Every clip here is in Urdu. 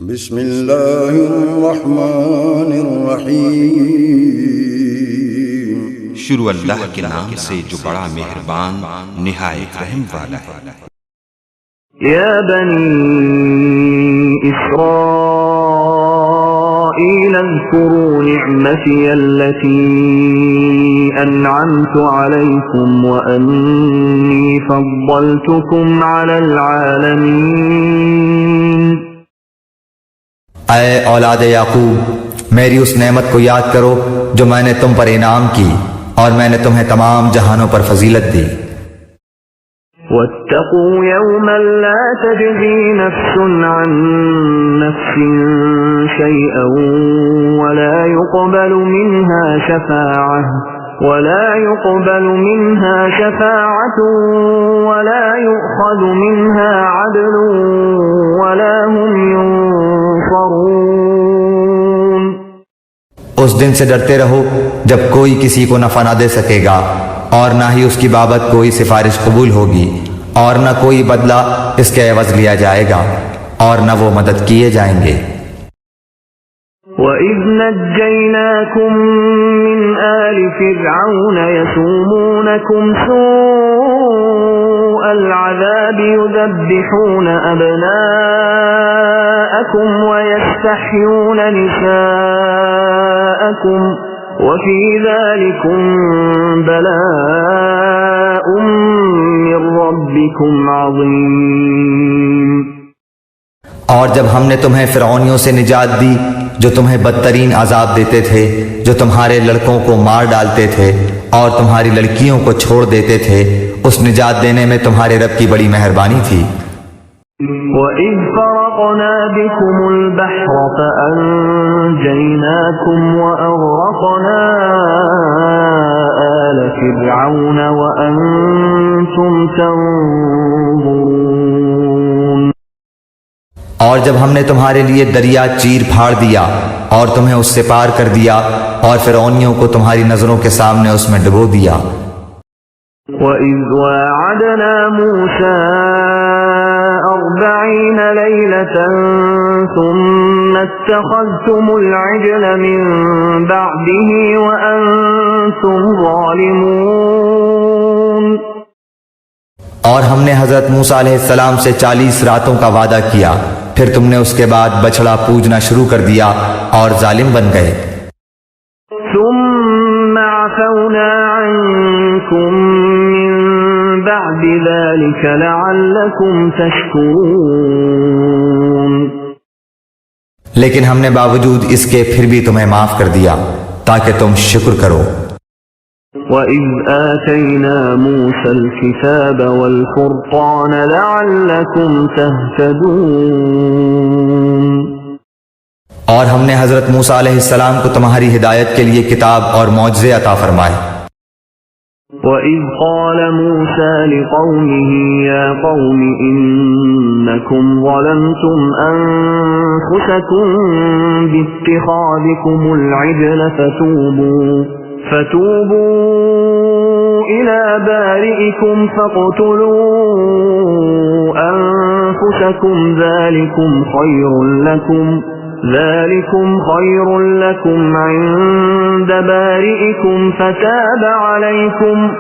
بسم اللہ الرحمن الرحیم۔ شروع اللہ کے نام سے جو بڑا مہربان نہایت رحم والا ہے۔ یا بنی اسرائیل اذکروا نعمتی التي انعمت علیکم وانی فضلتکم علی العالمین۔ اے اولاد یعقوب، میری اس نعمت کو یاد کرو جو میں نے تم پر انعام کی اور میں نے تمہیں تمام جہانوں پر فضیلت دی۔ واتقوا يوما لا تجزي نفس عن نفس شيئا ولا يقبل منها شفاعة ولا يؤخذ منها عدل ولا هم ينصرون۔ اس دن سے ڈرتے رہو جب کوئی کسی کو نفع نہ دے سکے گا اور نہ ہی اس کی بابت کوئی سفارش قبول ہوگی اور نہ کوئی بدلہ اس کے عوض لیا جائے گا اور نہ وہ مدد کیے جائیں گے۔ وَإِذْ نَجَّيْنَاكُمْ مِنْ آلِ فِرْعَوْنَ يَسُومُونَكُمْ سُوءَ الْعَذَابِ يُذَبِّحُونَ أَبْنَاءَكُمْ وَيَسْتَحْيُونَ نِسَاءَكُمْ وَفِي ذَلِكُمْ بَلَاءٌ مِّن رَّبِّكُمْ عَظِيمٌ۔ اور جب ہم نے تمہیں فرعونیوں سے نجات دی جو تمہیں بدترین عذاب دیتے تھے، جو تمہارے لڑکوں کو مار ڈالتے تھے اور تمہاری لڑکیوں کو چھوڑ دیتے تھے، اس نجات دینے میں تمہارے رب کی بڑی مہربانی تھی۔ وَإِذْ فَرَقْنَا بِكُمُ الْبَحْرَ فَأَنْجَيْنَاكُمْ وَأَغْرَقْنَا آلَ فِرْعَوْنَ وَأَنْتُمْ تَنْظُرُونَ۔ اور جب ہم نے تمہارے لیے دریا چیر پھاڑ دیا اور تمہیں اس سے پار کر دیا اور فرعونیوں کو تمہاری نظروں کے سامنے اس میں ڈبو دیا۔ وَإِذْ وَاعَدْنَا مُوسَىٰ 40 لَيْلَةً ثُمَّ اتَّخَذْتُمُ الْعِجْلَ مِن بَعْدِهِ وَأَنْتُمْ ظَالِمُونَ۔ اور ہم نے حضرت موسیٰ علیہ السلام سے 40 راتوں کا وعدہ کیا، پھر تم نے اس کے بعد بچڑا پوجنا شروع کر دیا اور ظالم بن گئے۔ ثم عفونا عنكم من بعد ذلك لعلكم تشكرون۔ لیکن ہم نے باوجود اس کے پھر بھی تمہیں معاف کر دیا تاکہ تم شکر کرو۔ وَإِذْ آتَيْنَا مُوسَى الْكِتَابَ وَالْفُرْقَانَ لَعَلَّكُمْ تَهْتَدُونَ۔ اور ہم نے حضرت موسیٰ علیہ السلام کو تمہاری ہدایت کے لیے کتاب اور معجزے عطا فرمائے۔ وَإِذْ قَالَ مُوسَى لِقَوْمِهِ يَا قَوْمِ إِنَّكُمْ ظَلَمْتُمْ أَنفُسَكُمْ بِاتِّخَاذِكُمُ الْعِجْلَ فتوبوا إلى بارئكم فاقتلوا أنفسكم ذلكم خير لكم عند بارئكم فتاب عليكم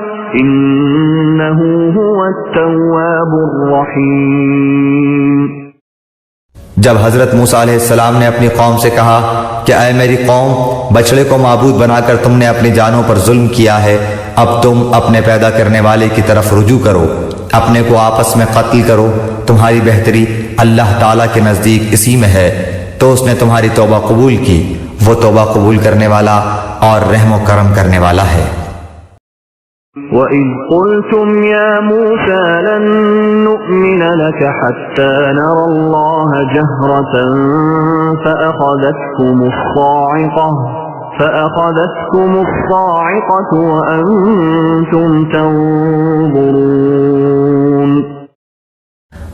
إنه هو التواب الرحيم۔ جب حضرت موسیٰ علیہ السلام نے اپنی قوم سے کہا کہ اے میری قوم، بچڑے کو معبود بنا کر تم نے اپنی جانوں پر ظلم کیا ہے، اب تم اپنے پیدا کرنے والے کی طرف رجوع کرو، اپنے کو آپس میں قتل کرو، تمہاری بہتری اللہ تعالیٰ کے نزدیک اسی میں ہے، تو اس نے تمہاری توبہ قبول کی، وہ توبہ قبول کرنے والا اور رحم و کرم کرنے والا ہے۔ وَإِذْ قُلْتُمْ يَا مُوسَىٰ لَن نُّؤْمِنَ لَكَ حَتَّىٰ نَرَى اللَّهَ جَهْرَةً فَأَخَذَتْكُمُ الصَّاعِقَةُ وَأَنْتُمْ تَنْظُرُونَ۔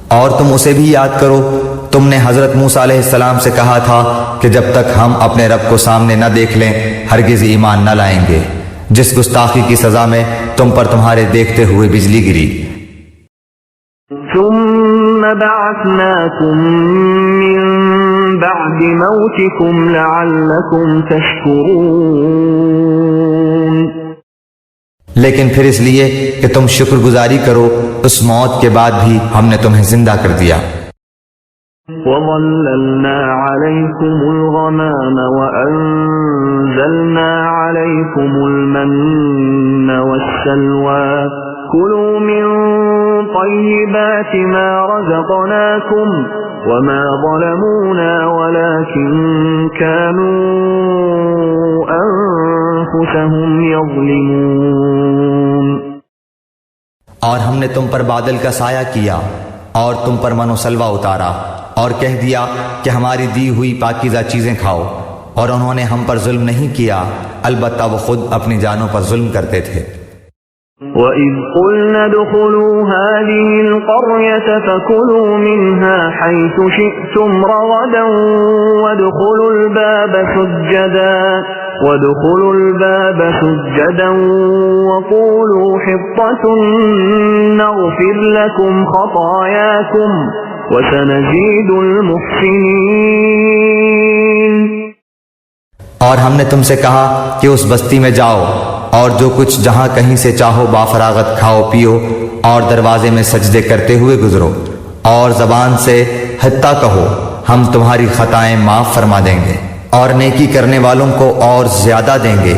اور تم اسے بھی یاد کرو، تم نے حضرت موسیٰ علیہ السلام سے کہا تھا کہ جب تک ہم اپنے رب کو سامنے نہ دیکھ لیں ہرگز ایمان نہ لائیں گے۔ جس گستاخی کی سزا میں تم پر تمہارے دیکھتے ہوئے بجلی گری۔ ثم بعثناكم من بعد موتكم لعلكم تشكرون. لیکن پھر اس لیے کہ تم شکر گزاری کرو اس موت کے بعد بھی ہم نے تمہیں زندہ کر دیا. وَظَلَّلْنَا عَلَيْكُمُ الْغَمَامَ وَأَنزَلْنَا عَلَيْكُمُ الْمَنَّ وَالسَّلْوَىٰ كُلُوا مِن طَيِّبَاتِ مَا رَزَقْنَاكُمْ وَمَا ظَلَمُونَا وَلَٰكِن كَانُوا أَنفُسَهُمْ يَظْلِمُونَ. اور ہم نے تم پر بادل کا سایہ کیا اور تم پر من و سلوہ اتارا اور کہہ دیا کہ ہماری دی ہوئی پاکیزہ چیزیں کھاؤ، اور انہوں نے ہم پر ظلم نہیں کیا، البتہ وہ خود اپنی جانوں پر ظلم کرتے تھے. وَإِذْ قُلْنَا ادْخُلُوا هَٰذِهِ الْقَرْيَةَ فَكُلُوا مِنْهَا حَيْثُ شِئْتُمْ رَغَدًا وَادْخُلُوا الْبَابَ سُجَّدًا وَقُولُوا حِطَّةٌ نَغْفِرْ لَكُمْ خَطَايَاكُمْ وَسَنَزِيدُ الْمُحْسِنِينَ. اور ہم نے تم سے کہا کہ اس بستی میں جاؤ اور جو کچھ جہاں کہیں سے چاہو بافراغت کھاؤ پیو اور دروازے میں سجدے کرتے ہوئے گزرو اور زبان سے حتیٰ کہو، ہم تمہاری خطائیں معاف فرما دیں گے اور نیکی کرنے والوں کو اور زیادہ دیں گے.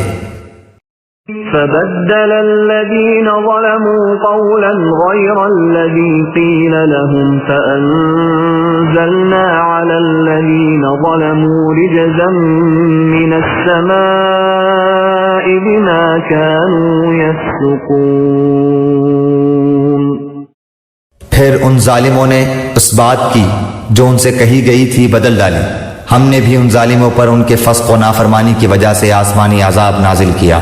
فَبَدَّلَ الَّذِينَ ظَلَمُوا قَوْلًا غَيْرَ الَّذِي قِيلَ لَهُمْ فَأَنزَلْنَا عَلَى الَّذِينَ ظَلَمُوا رِجْزًا مِّنَ السَّمَاءِ بِمَا كَانُوا يَفْسُقُونَ. پھر ان ظالموں نے اس بات کی جو ان سے کہی گئی تھی بدل ڈالی. ہم نے بھی ان ظالموں پر ان کے فسق و نافرمانی کی وجہ سے آسمانی عذاب نازل کیا.